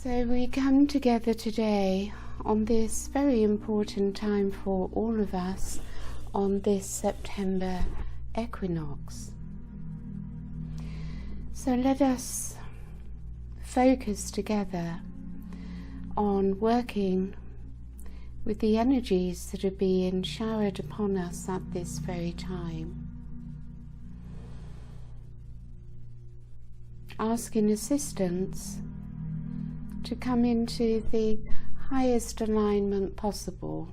So we come together today on this very important time for all of us on this September equinox. So let us focus together on working with the energies that are being showered upon us at this very time. Asking assistance to come into the highest alignment possible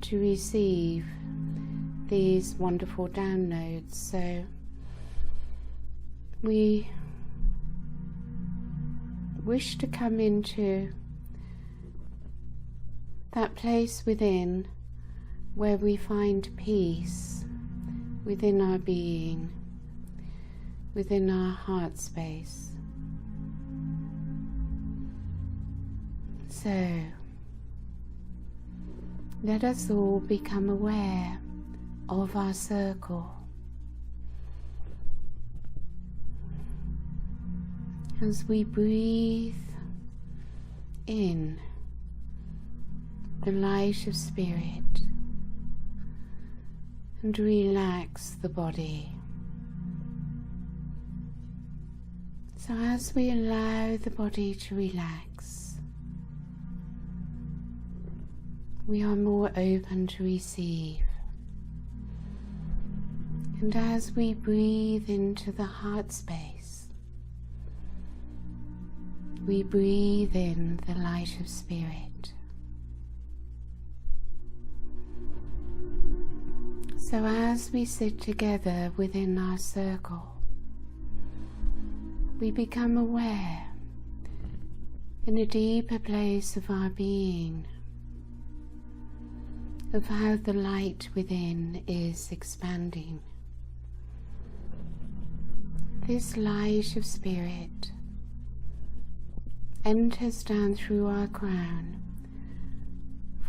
to receive these wonderful downloads. So we wish to come into that place within where we find peace within our being, within our heart space. So, let us all become aware of our circle as we breathe in the light of spirit and relax the body. So as we allow the body to relax, we are more open to receive. And as we breathe into the heart space, we breathe in the light of spirit. So as we sit together within our circle, we become aware in a deeper place of our being of how the light within is expanding. This light of spirit enters down through our crown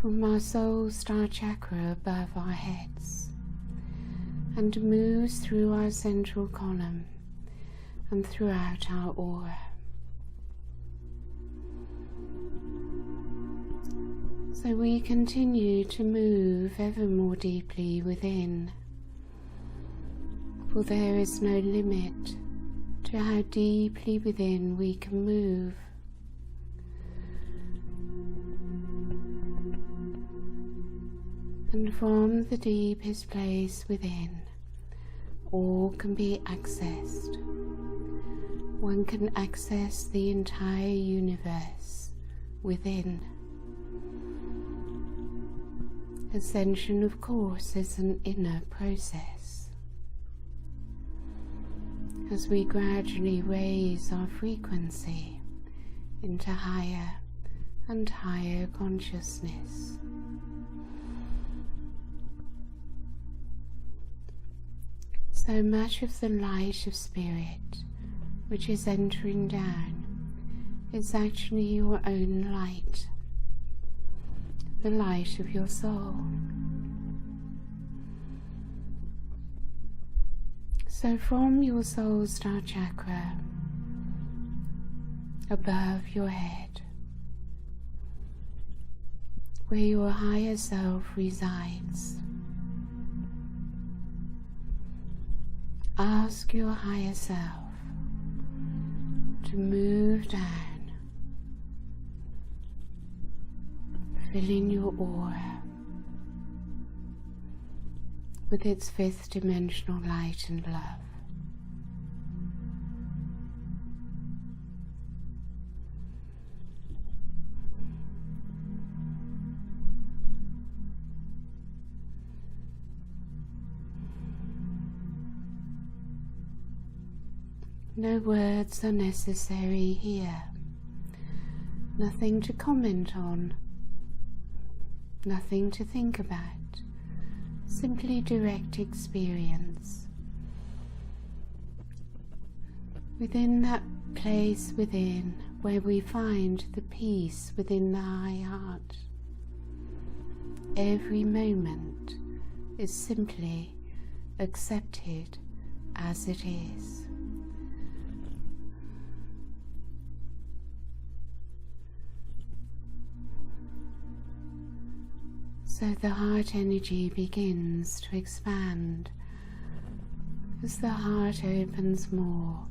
from our soul star chakra above our heads and moves through our central column and throughout our aura. So we continue to move ever more deeply within, for there is no limit to how deeply within we can move. And from the deepest place within, all can be accessed. One can access the entire universe within. Ascension, of course, is an inner process. As we gradually raise our frequency into higher and higher consciousness. So much of the light of spirit which is entering down is actually your own light, the light of your soul. So from your soul star chakra above your head, where your higher self resides, ask your higher self to move down, filling your aura with its fifth dimensional light and love. No words are necessary here. Nothing to comment on. Nothing to think about. Simply direct experience. Within that place within where we find the peace within the high heart, every moment is simply accepted as it is. So the heart energy begins to expand as the heart opens more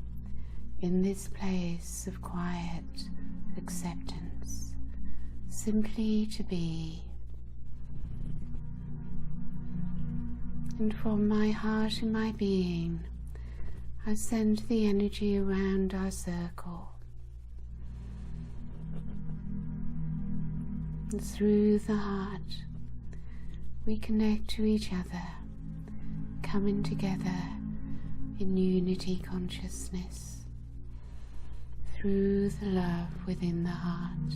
in this place of quiet acceptance, simply to be. And from my heart and my being, I send the energy around our circle. And through the heart, we connect to each other, coming together in unity consciousness, through the love within the heart.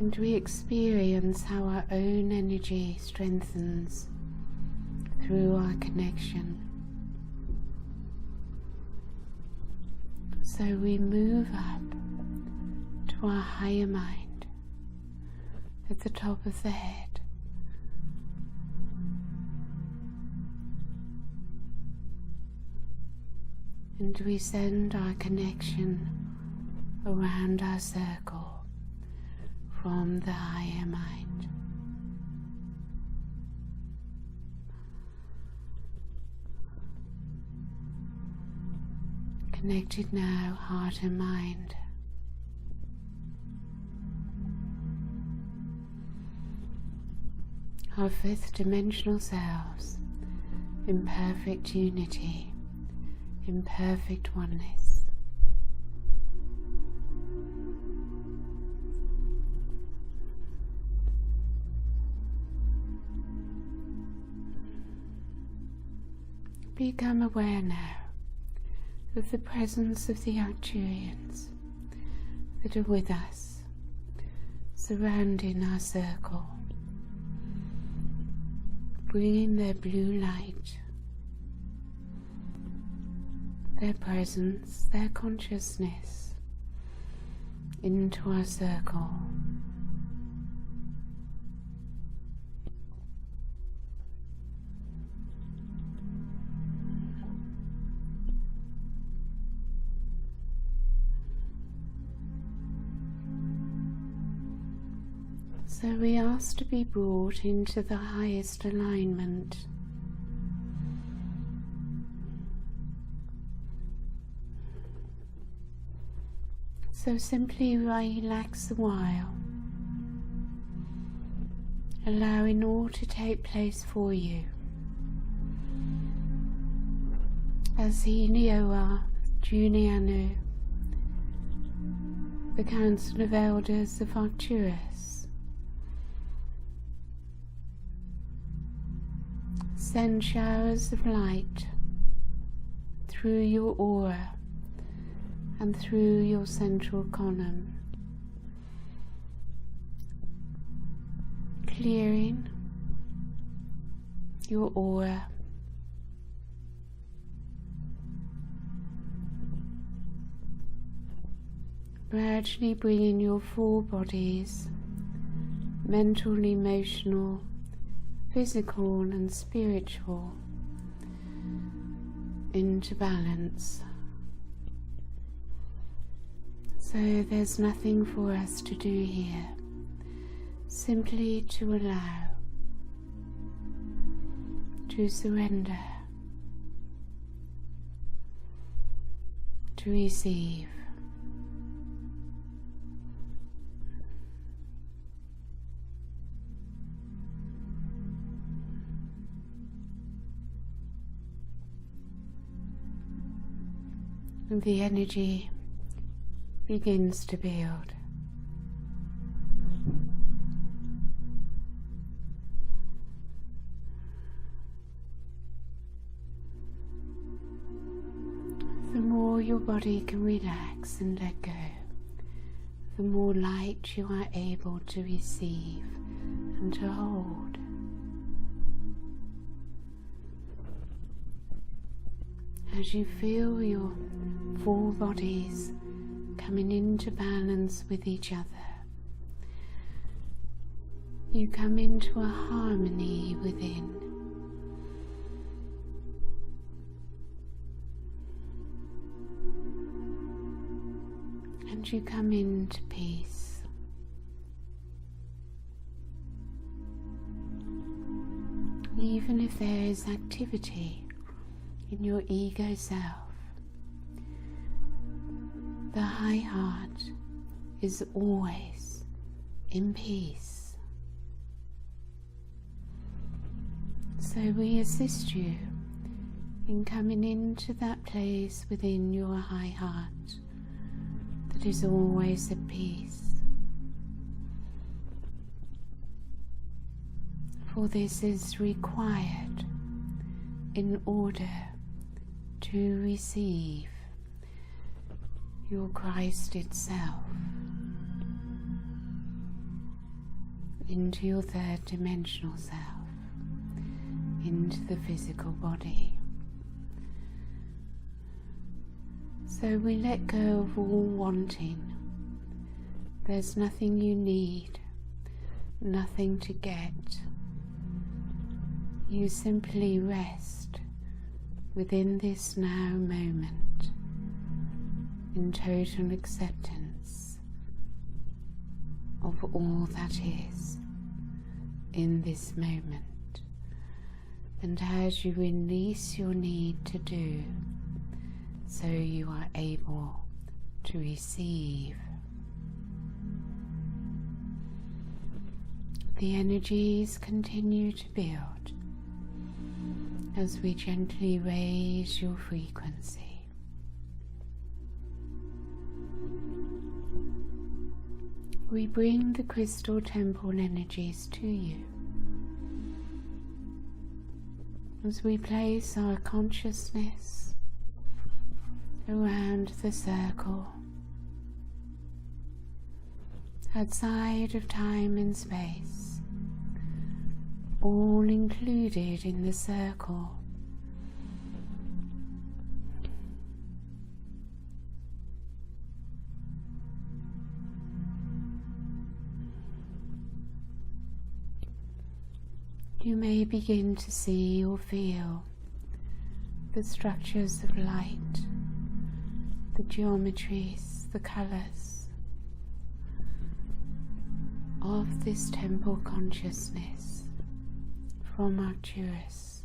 And we experience how our own energy strengthens through our connection. So we move up to our higher mind at the top of the head. And we send our connection around our circle from the higher mind. Connected now, heart and mind. Our fifth dimensional selves in perfect unity, in perfect oneness. Become aware now of the presence of the Arcturians that are with us, surrounding our circle, bringing their blue light, their presence, their consciousness into our circle. So we ask to be brought into the highest alignment. So simply relax a while, allowing all to take place for you. As Nayach, Junianu, the Council of Elders of Arcturus, send showers of light through your aura and through your central column, clearing your aura, gradually bringing your four bodies, mental, emotional, physical and spiritual, into balance. So there's nothing for us to do here, simply to allow, to surrender, to receive. The energy begins to build. The more your body can relax and let go, the more light you are able to receive and to hold. As you feel your four bodies coming into balance with each other, you come into a harmony within. and you come into peace. Even if there is activity in your ego self, the high heart is always in peace. So we assist you in coming into that place within your high heart that is always at peace. For this is required in order to receive your Christ itself into your third dimensional self, into the physical body. So we let go of all wanting. There's nothing you need, nothing to get. You simply rest within this now moment in total acceptance of all that is in this moment. And as you release your need to do, so you are able to receive. The energies continue to build as we gently raise your frequency. We bring the crystal temple energies to you as we place our consciousness around the circle, outside of time and space, all included in the circle. You may begin to see or feel the structures of light, the geometries, the colours of this temple consciousness from Arcturus.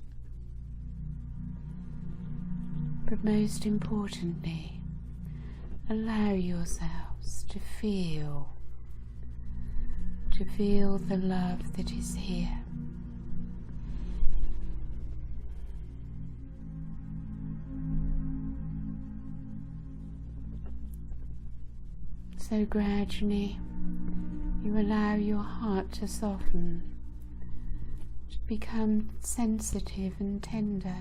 But most importantly, allow yourselves to feel the love that is here. So gradually you allow your heart to soften, to become sensitive and tender.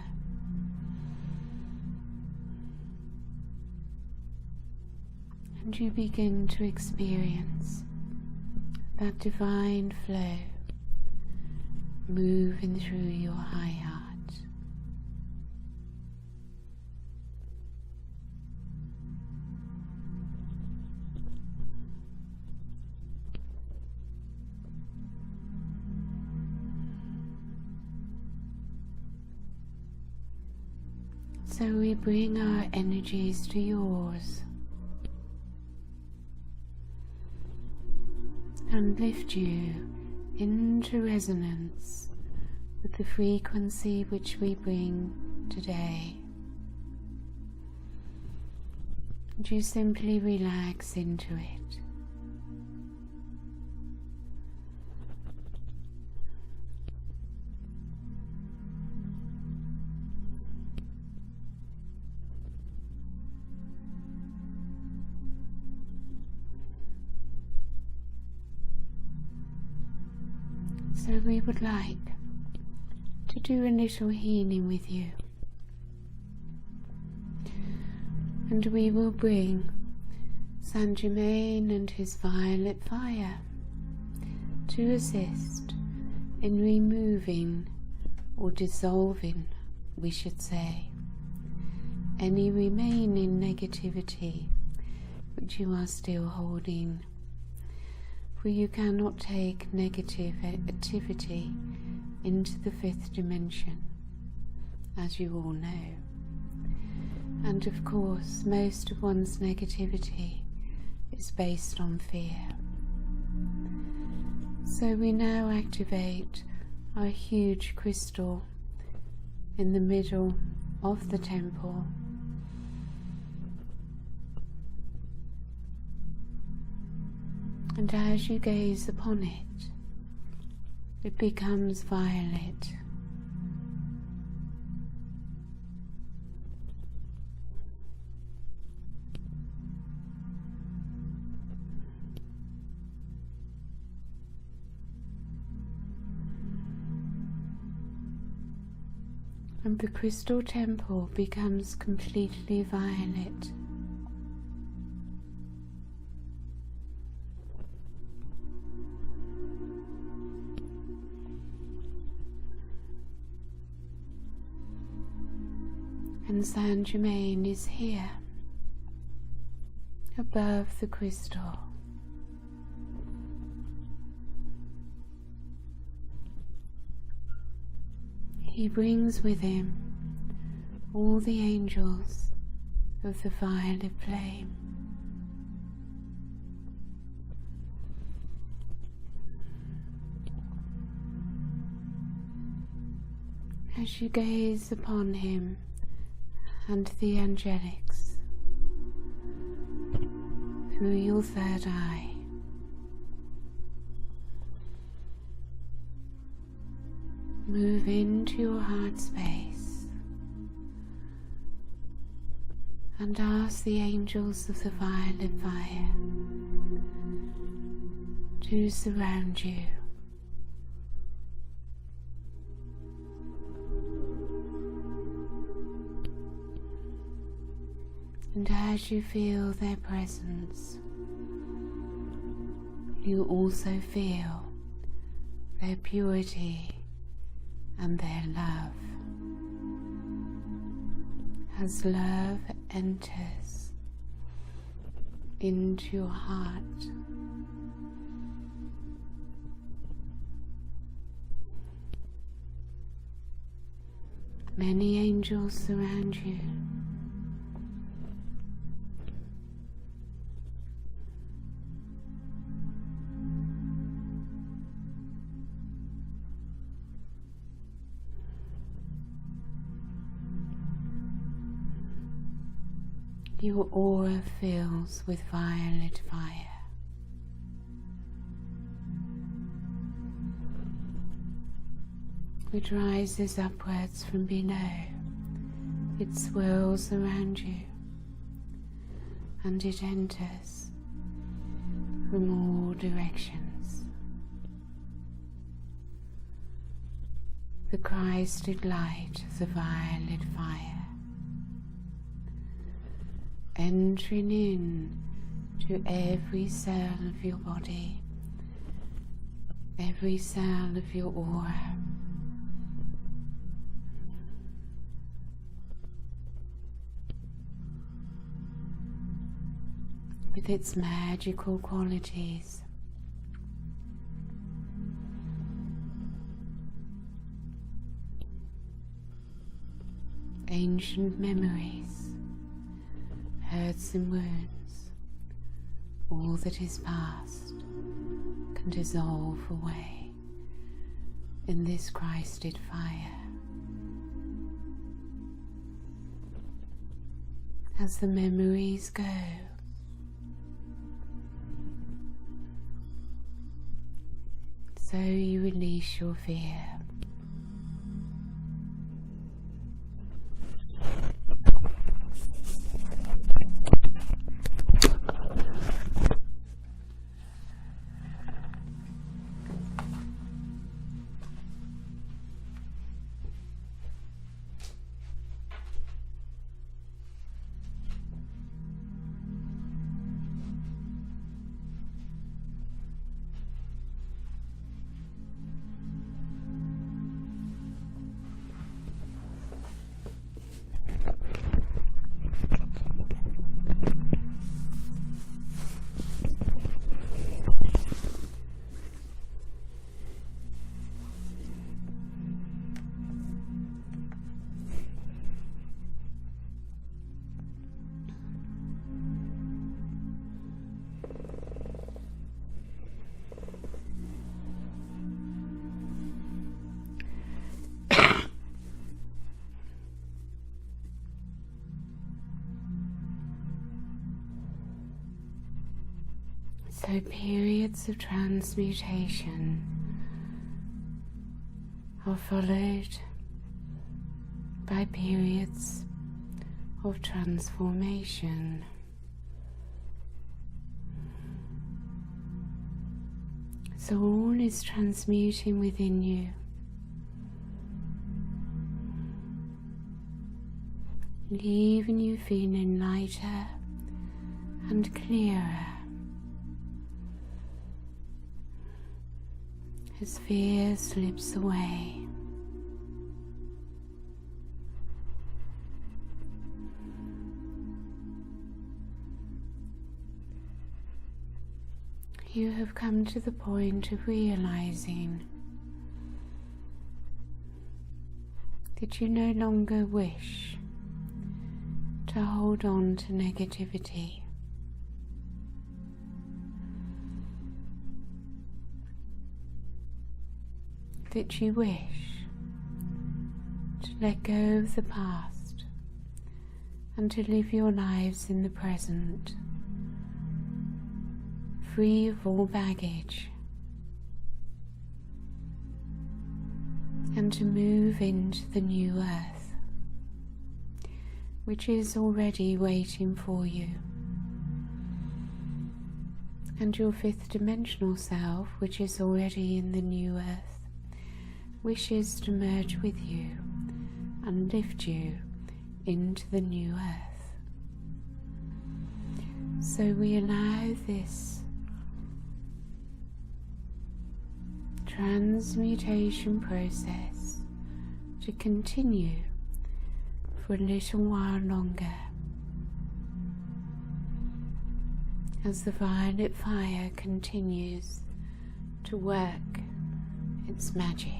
And you begin to experience that divine flow moving through your high heart. So we bring our energies to yours and lift you into resonance with the frequency which we bring today. And you simply relax into it. So we would like to do a little healing with you, and we will bring Saint Germain and his violet fire to assist in removing or dissolving, we should say, any remaining negativity which you are still holding. For you cannot take negative activity into the fifth dimension, as you all know. And of course, most of one's negativity is based on fear. So we now activate our huge crystal in the middle of the temple. And as you gaze upon it, it becomes violet. And the crystal temple becomes completely violet. And Saint Germain is here, above the crystal. He brings with him all the angels of the violet flame. As you gaze upon him and the angelics through your third eye, move into your heart space and ask the angels of the violet fire to surround you. And as you feel their presence, you also feel their purity and their love. As love enters into your heart, many angels surround you. Your aura fills with violet fire. It rises upwards from below, it swirls around you, and it enters from all directions. The Christed light of the violet fire, entering in to every cell of your body, every cell of your aura. With its magical qualities. Ancient memories, hurts and wounds, all that is past can dissolve away in this Christed fire. As the memories go, so you release your fear. So periods of transmutation are followed by periods of transformation. So all is transmuting within you, leaving you feeling lighter and clearer as fear slips away. You have come to the point of realizing that you no longer wish to hold on to negativity. That you wish to let go of the past and to live your lives in the present, free of all baggage, and to move into the new earth, which is already waiting for you. And your fifth dimensional self, which is already in the new earth, wishes to merge with you and lift you into the new earth. So we allow this transmutation process to continue for a little while longer as the violet fire continues to work its magic.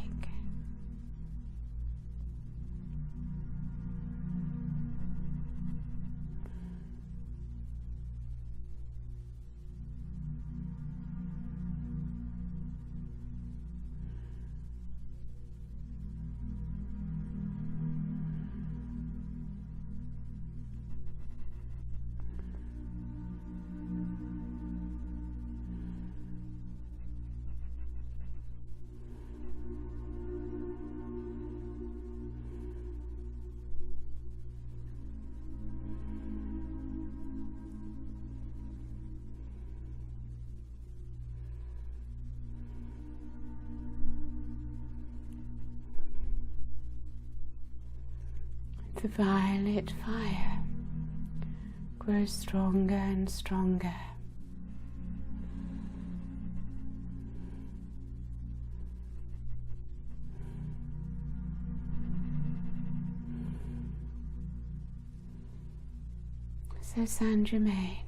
The violet fire grows stronger and stronger. So Saint Germain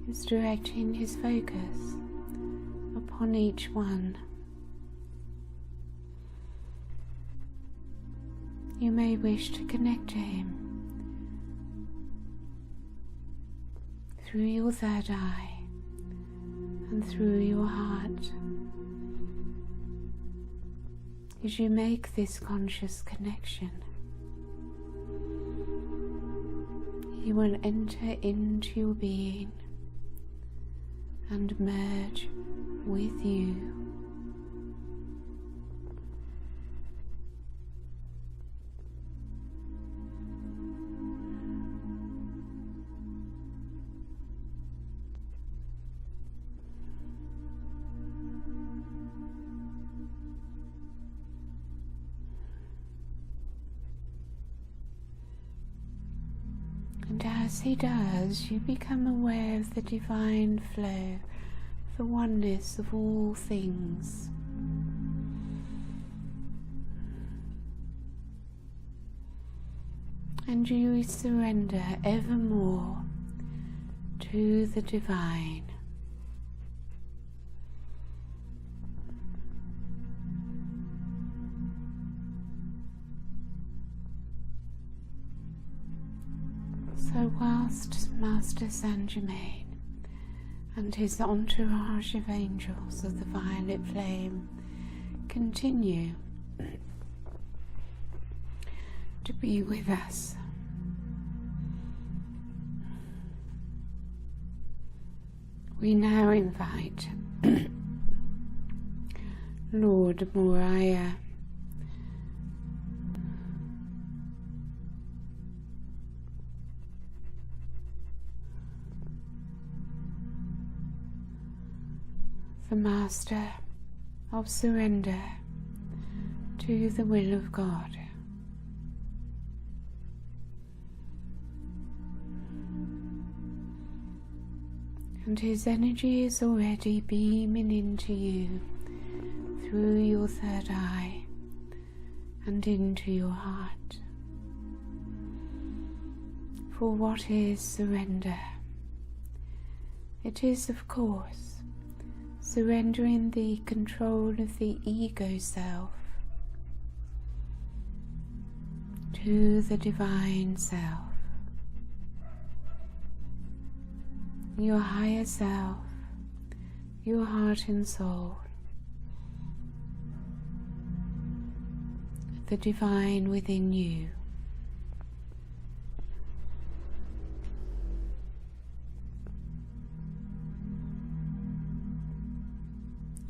is directing his focus upon each one. You may wish to connect to him through your third eye and through your heart. As you make this conscious connection, you will enter into your being and merge with you. And as he does, you become aware of the divine flow, the oneness of all things. And you surrender ever more to the divine. So whilst Master Saint Germain and his entourage of angels of the violet flame continue to be with us, We now invite Lord Moriah the Master of Surrender to the will of God. And his energy is already beaming into you through your third eye and into your heart. For what is surrender? It is, of course, surrendering the control of the ego self to the divine self. Your higher self, your heart and soul, the divine within you.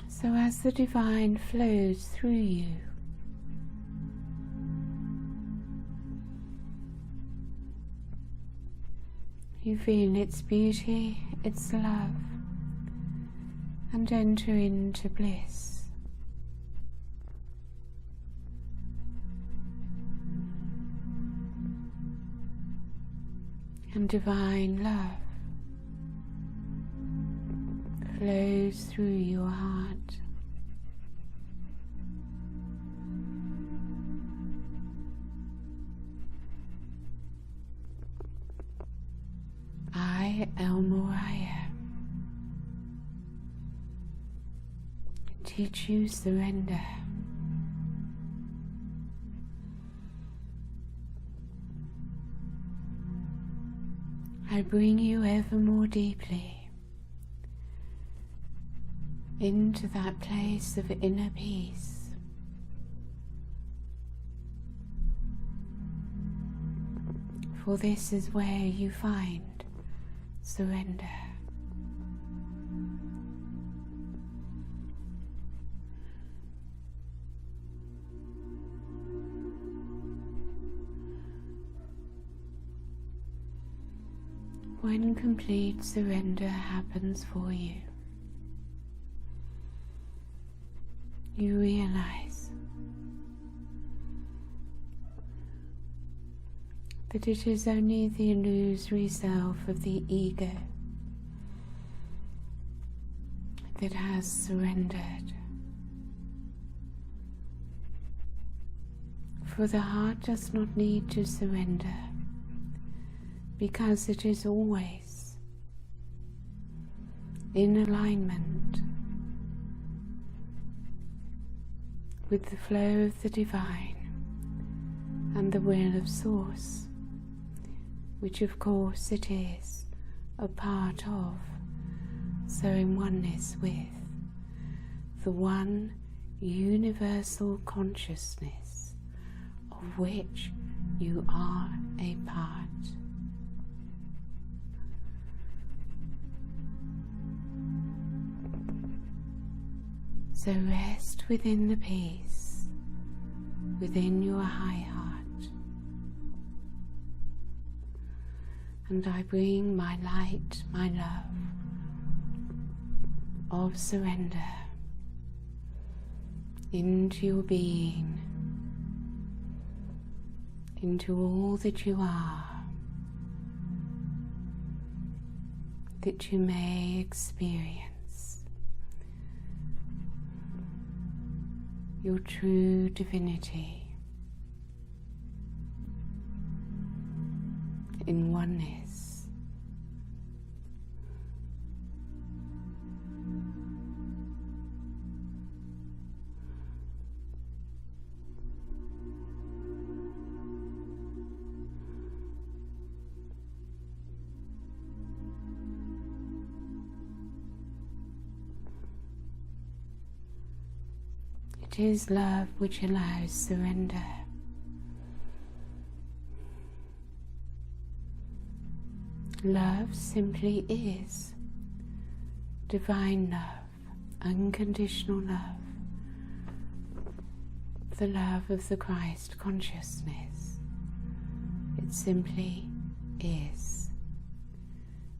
So as the divine flows through you, you feel its beauty, its love, and enter into bliss. And divine love flows through your heart. I, Moriah, teach you surrender. I bring you ever more deeply into that place of inner peace. For this is where you find surrender. When complete surrender happens for you, you realize that it is only the illusory self of the ego that has surrendered. For the heart does not need to surrender, because it is always in alignment with the flow of the divine and the will of Source, which of course it is a part of, so in oneness with the one universal consciousness of which you are a part. So rest within the peace, within your high heart. And I bring my light, my love of surrender into your being, into all that you are, that you may experience your true divinity in oneness. It is love which allows surrender. Love simply is, divine love, unconditional love, the love of the Christ consciousness. It simply is.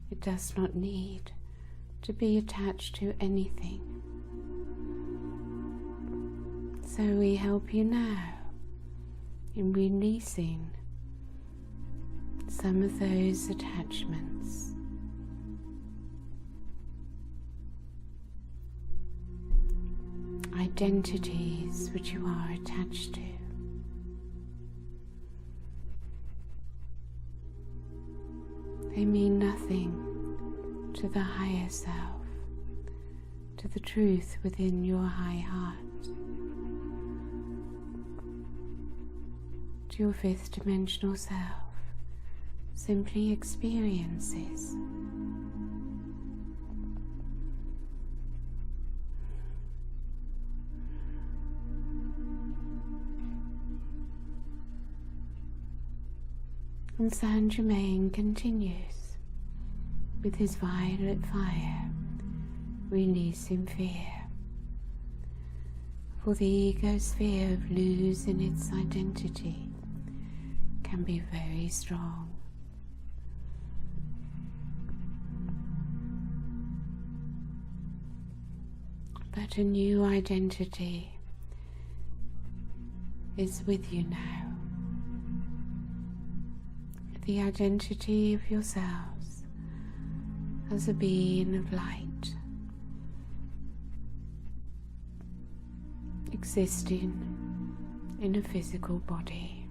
It does not need to be attached to anything. So we help you now in releasing some of those attachments. Identities which you are attached to. They mean nothing to the higher self, to the truth within your high heart, to your fifth dimensional self, simply experiences. And Saint Germain continues with his violet fire, releasing fear. For the ego's fear of losing its identity can be very strong. But a new identity is with you now. The identity of yourselves as a being of light, existing in a physical body.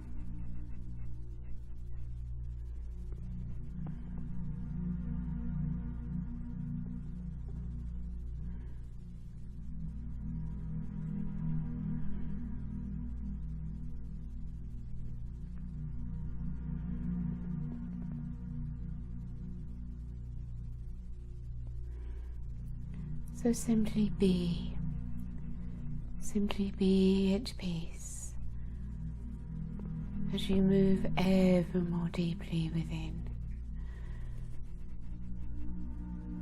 So simply be at peace as you move ever more deeply within.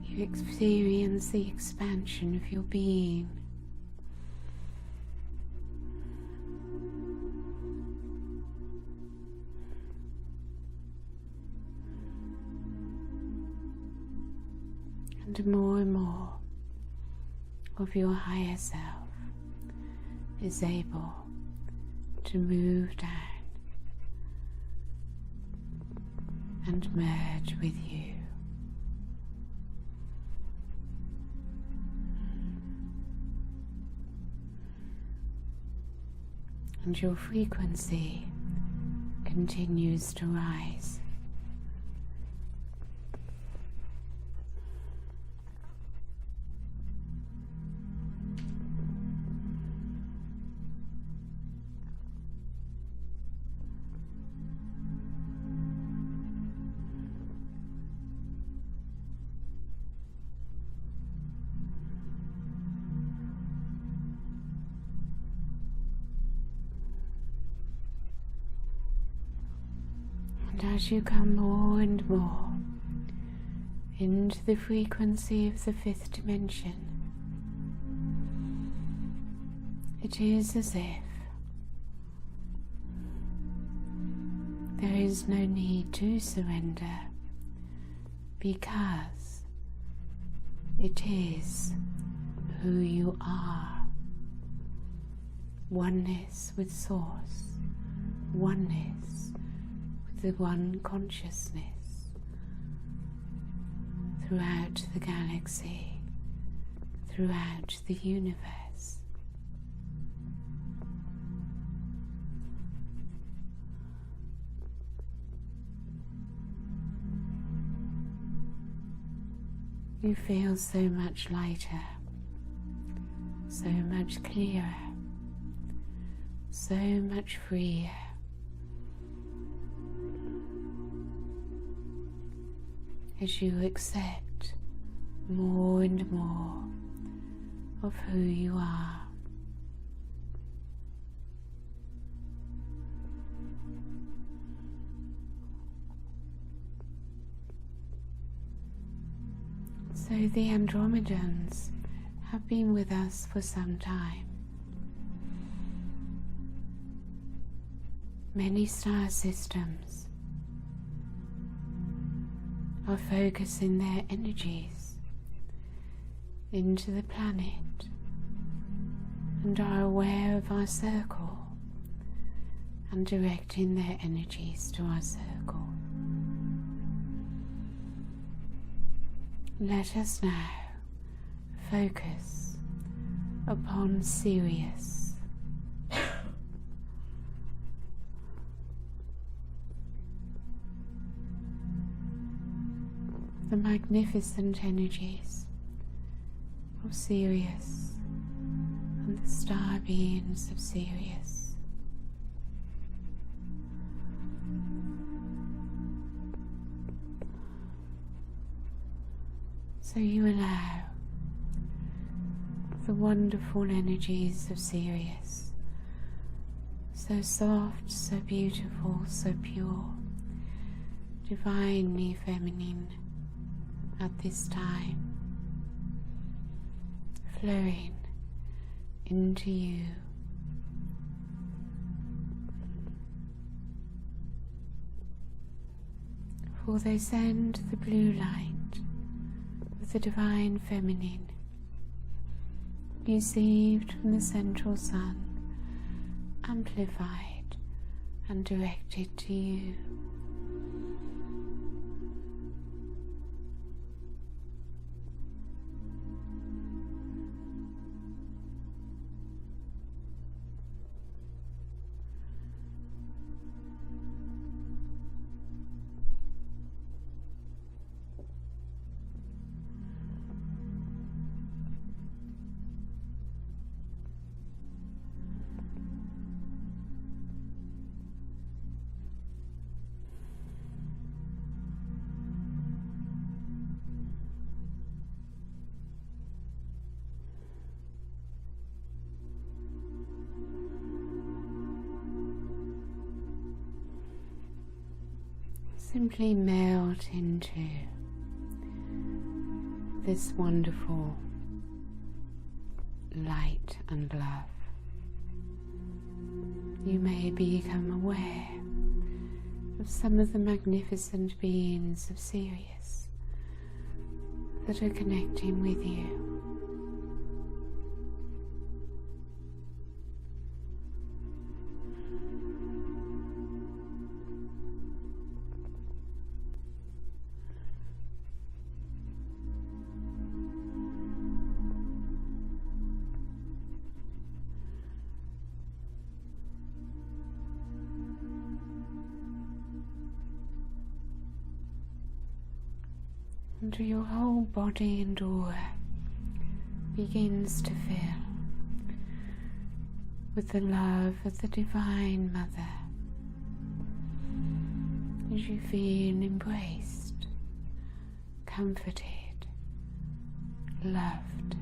You experience the expansion of your being. And more of your higher self is able to move down and merge with you. And your frequency continues to rise. As you come more and more into the frequency of the fifth dimension, it is as if there is no need to surrender, because it is who you are. Oneness with Source, oneness the one consciousness throughout the galaxy, throughout the universe. You feel so much lighter, so much clearer, so much freer. As you accept more and more of who you are. So So the Andromedans have been with us for some time. Many star systems are focusing their energies into the planet and are aware of our circle and directing their energies to our circle. Let us now focus upon Sirius. The magnificent energies of Sirius and the star beings of Sirius. So you allow the wonderful energies of Sirius, so soft, so beautiful, so pure, divinely feminine at this time, flowing into you. For they send the blue light of the divine feminine, received from the central sun, amplified and directed to you. Simply melt into this wonderful light and love. You may become aware of some of the magnificent beings of Sirius that are connecting with you. Until your whole body and aura begins to fill with the love of the Divine Mother, as you feel embraced, comforted, loved.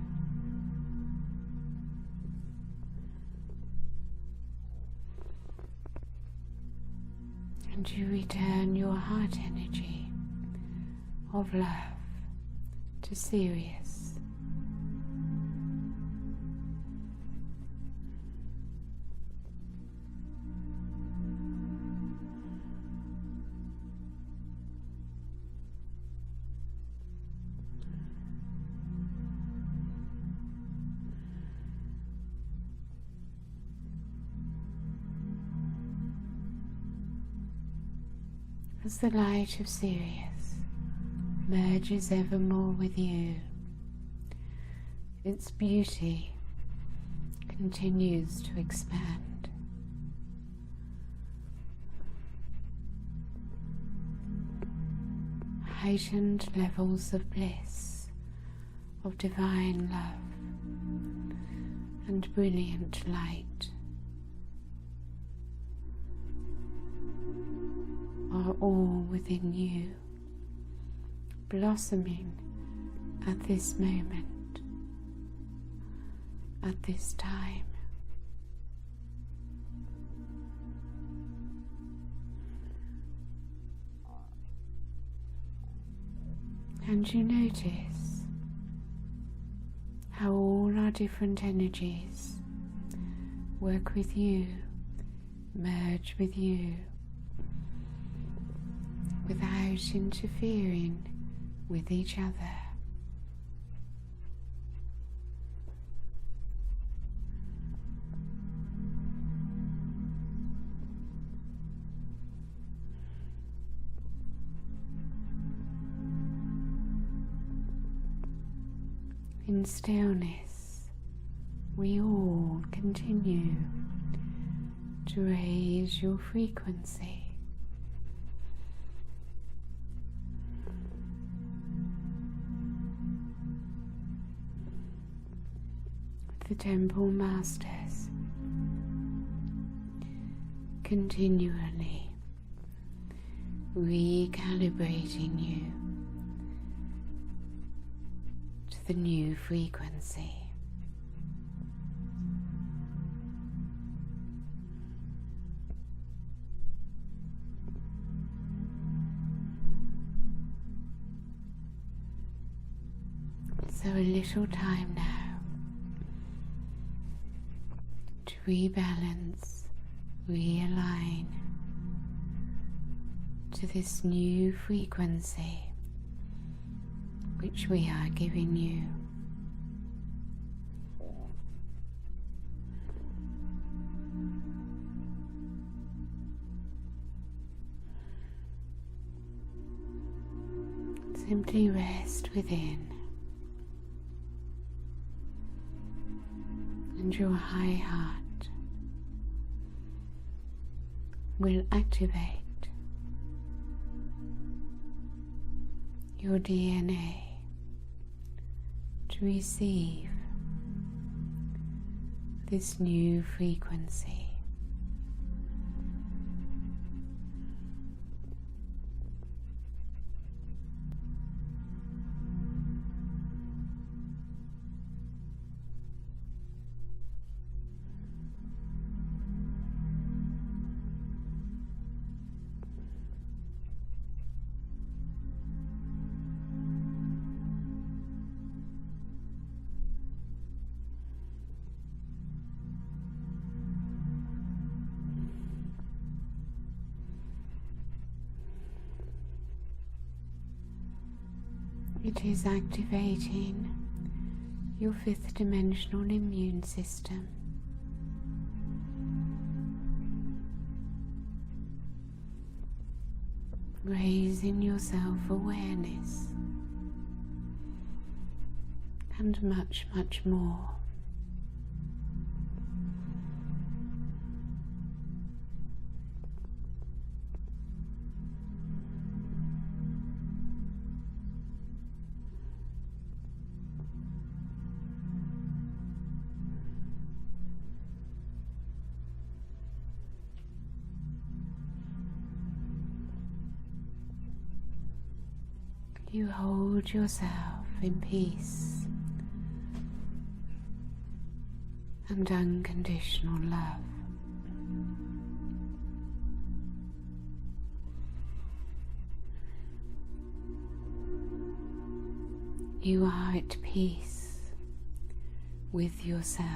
And you return your heart energy of love to Sirius. As the light of Sirius merges evermore with you, its beauty continues to expand. Heightened levels of bliss, of divine love and brilliant light are all within you, blossoming at this moment, at this time. And you notice our different energies work with you, merge with you, without interfering with each other. In stillness, we all continue to raise your frequency. The Temple Masters continually recalibrating you to the new frequency. So a little time now to rebalance, realign to this new frequency which we are giving you. Simply rest within, and your high heart will activate your DNA to receive this new frequency. It is activating your fifth dimensional immune system, raising your self-awareness, and much, much more. You hold yourself in peace and unconditional love. You are at peace with yourself.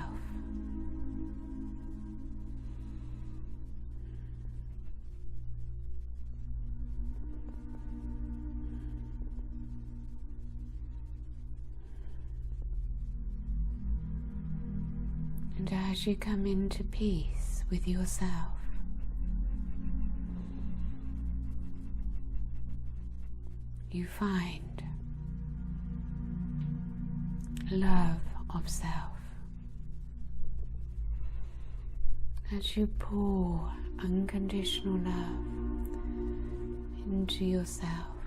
And as you come into peace with yourself, you find love of self. As you pour unconditional love into yourself,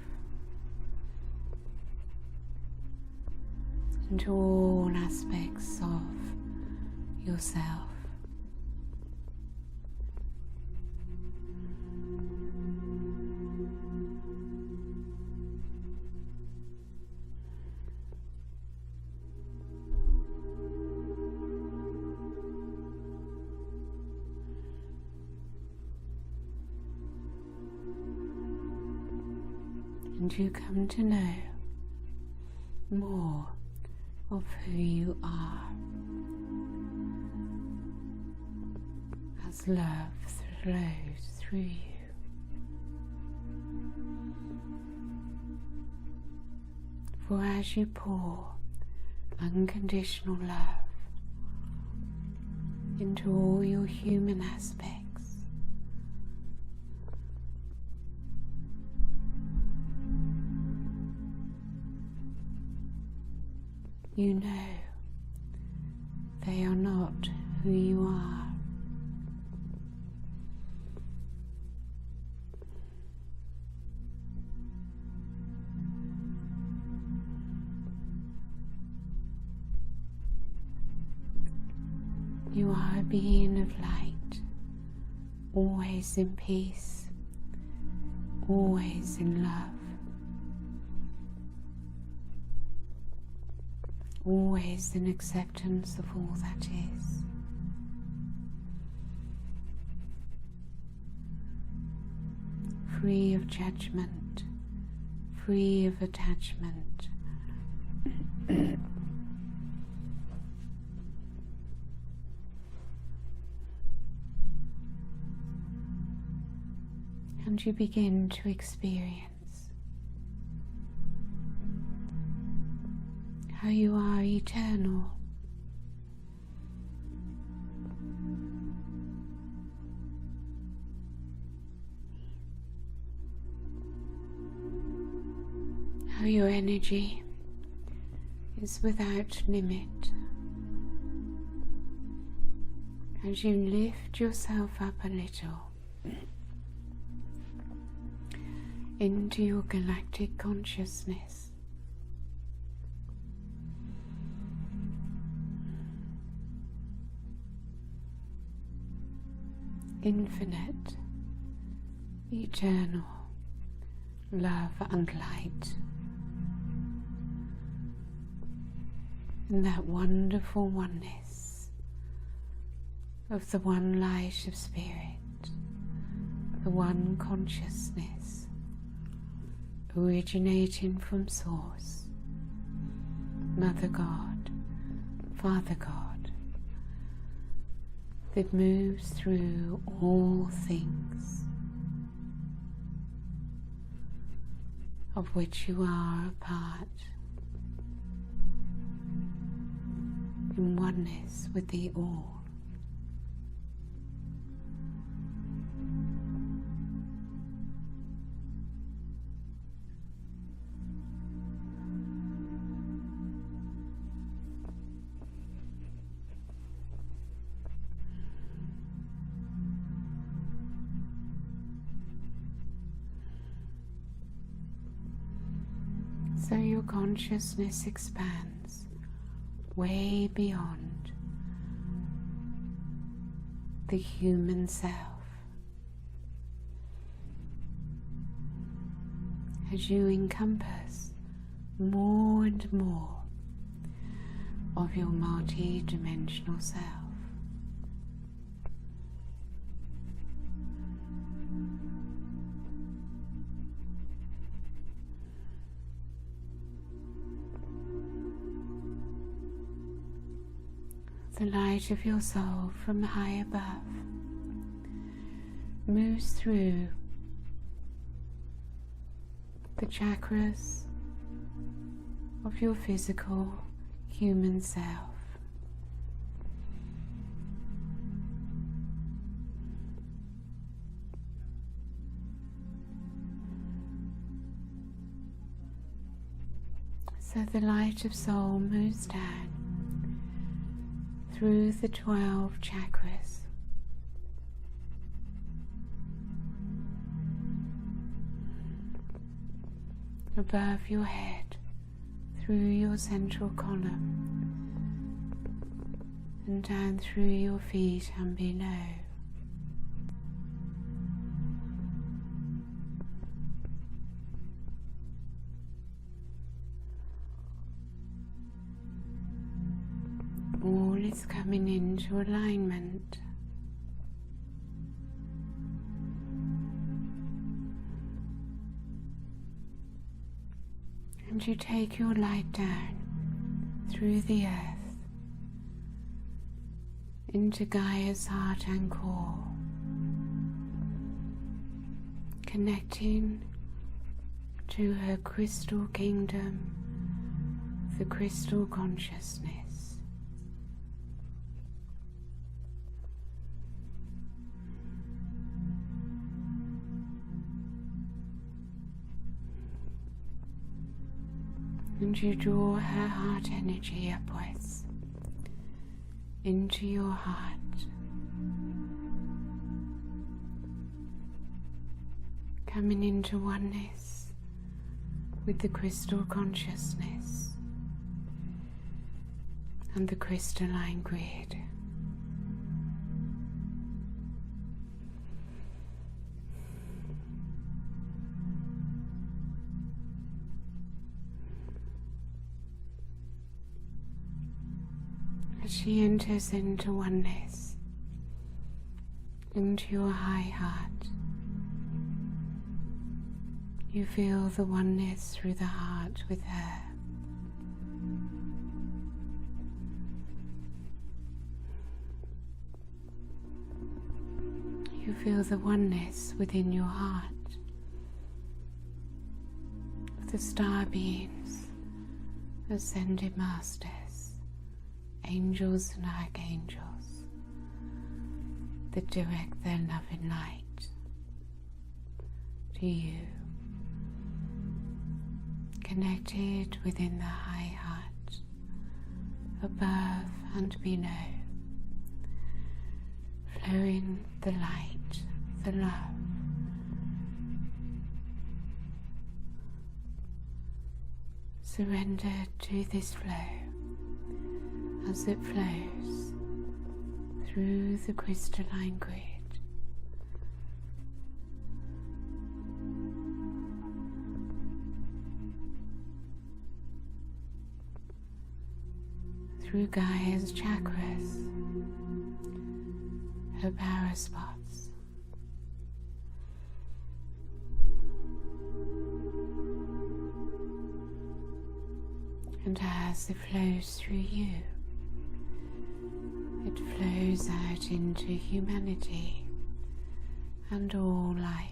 into all aspects of yourself. And you come to know more of who you are. as love flows through you. For as you pour unconditional love into all your human aspects, you know they are not who you are. You are a being of light, always in peace, always in love, always in acceptance of all that is. Free of judgment, free of attachment. And you begin to experience how you are eternal, how your energy is without limit. As you lift yourself up a little into your galactic consciousness, infinite, eternal love and light, in that wonderful oneness of the one light of spirit, the one consciousness originating from Source, Mother God, Father God, that moves through all things, of which you are a part, in oneness with the All. So your consciousness expands way beyond the human self, as you encompass more and more of your multidimensional self. The light of your soul from high above moves through the chakras of your physical human self. So the light of soul moves down through the 12 chakras, above your head, through your central column, and down through your feet and below. All is coming into alignment. And you take your light down through the earth into Gaia's heart and core, connecting to her crystal kingdom, the crystal consciousness. And you draw her heart energy upwards into your heart, coming into oneness with the crystal consciousness and the crystalline grid. As she enters into oneness, into your high heart, you feel the oneness through the heart with her. You feel the oneness within your heart of the star beings, ascended masters, angels and archangels that direct their loving light to you, connected within the high heart, above and below, flowing the light, the love. Surrender to this flow as it flows through the crystalline grid. Through Gaia's chakras, her power spots, and as it flows through you, it flows out into humanity and all life.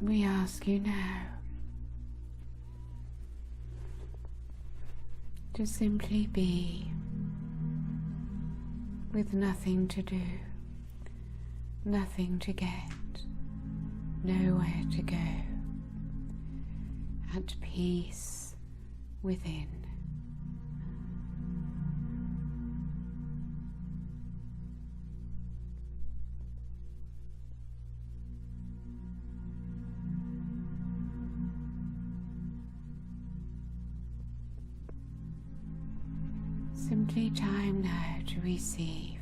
We ask you now to simply be, with nothing to do, nothing to get, nowhere to go, at peace within. Simply time now to receive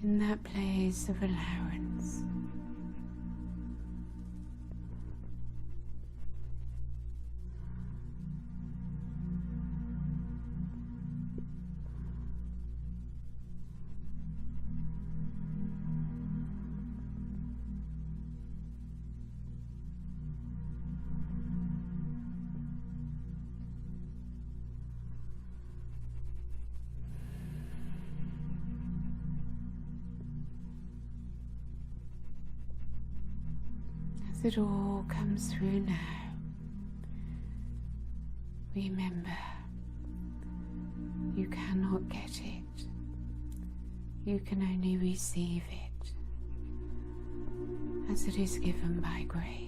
in that place of allowance. As it all comes through now, remember, you cannot get it, you can only receive it as it is given by grace.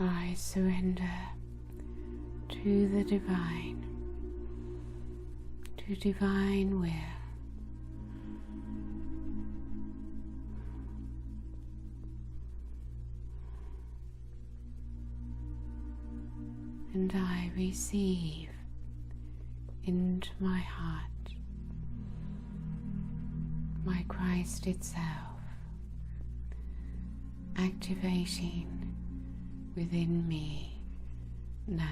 I surrender to the divine, to divine will. And I receive into my heart my Christ itself, activating within me now.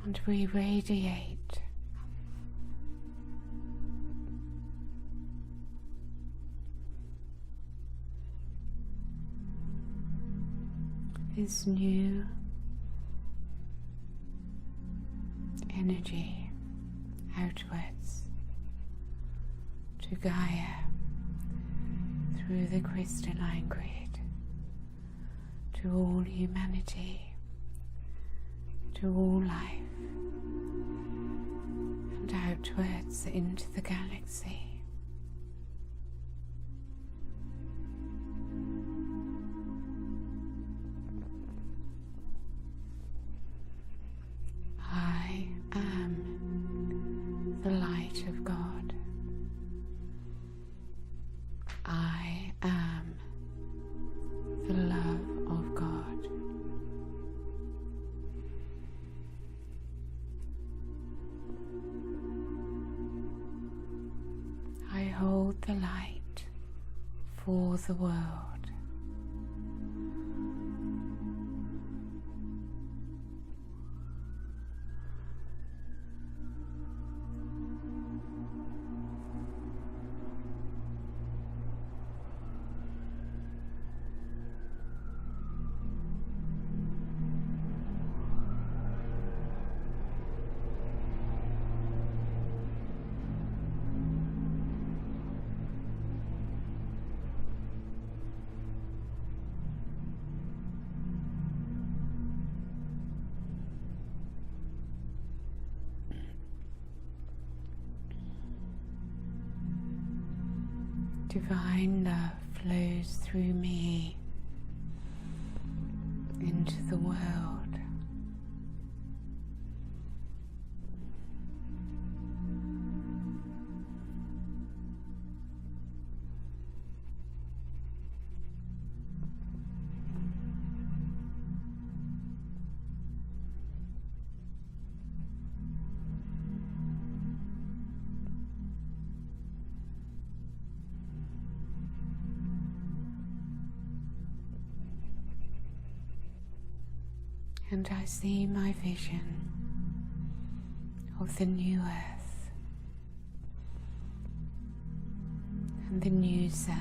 And we radiate this new energy outwards to Gaia through the crystalline grid to all humanity, to all life, and outwards into the galaxy. I am the light of God. I am the love of God. I hold the light for the world. Divine love flows through me into the world. And I see my vision of the new earth and the new self.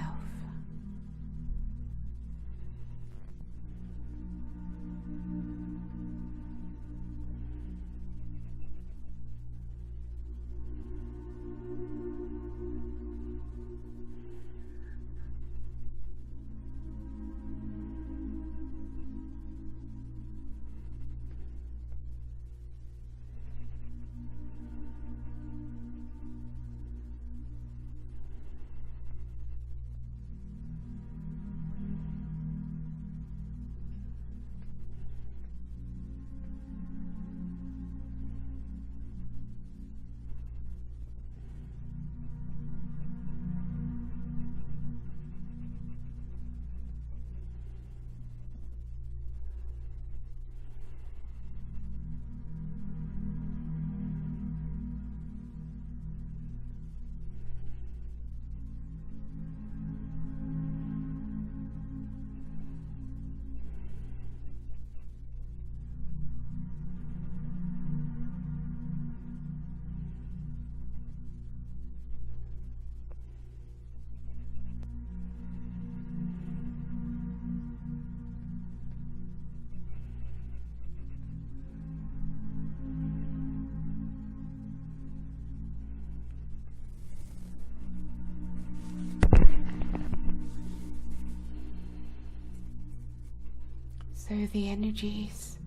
So the energies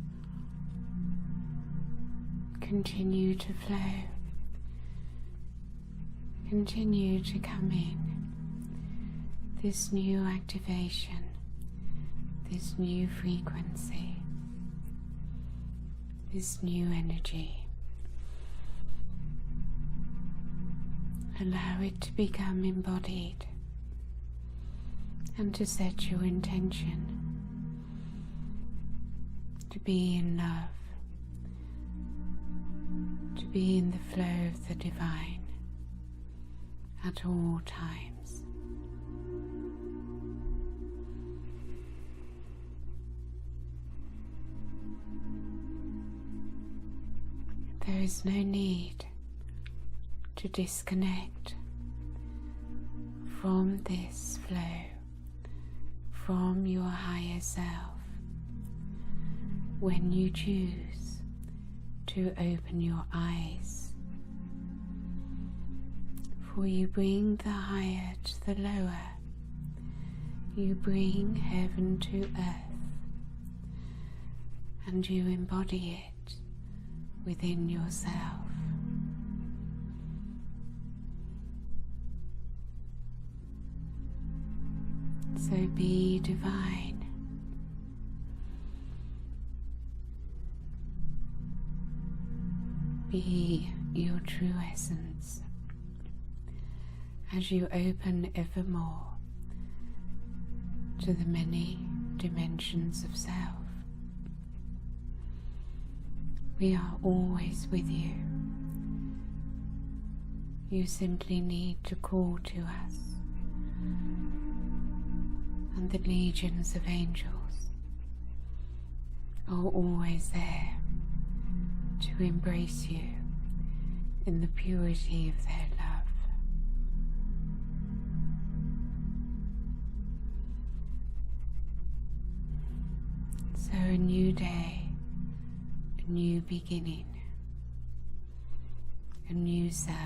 continue to flow, continue to come in. This new activation, this new frequency, this new energy. Allow it to become embodied and to set your intention to be in love, to be in the flow of the divine at all times. There is no need to disconnect from this flow, from your higher self, when you choose to open your eyes. For you bring the higher to the lower, you bring heaven to earth, and you embody it within yourself. So be divine. Be your true essence as you open ever more to the many dimensions of self. We are always with you. You simply need to call to us, and the legions of angels are always there to embrace you in the purity of their love. So a new day, a new beginning, a new self.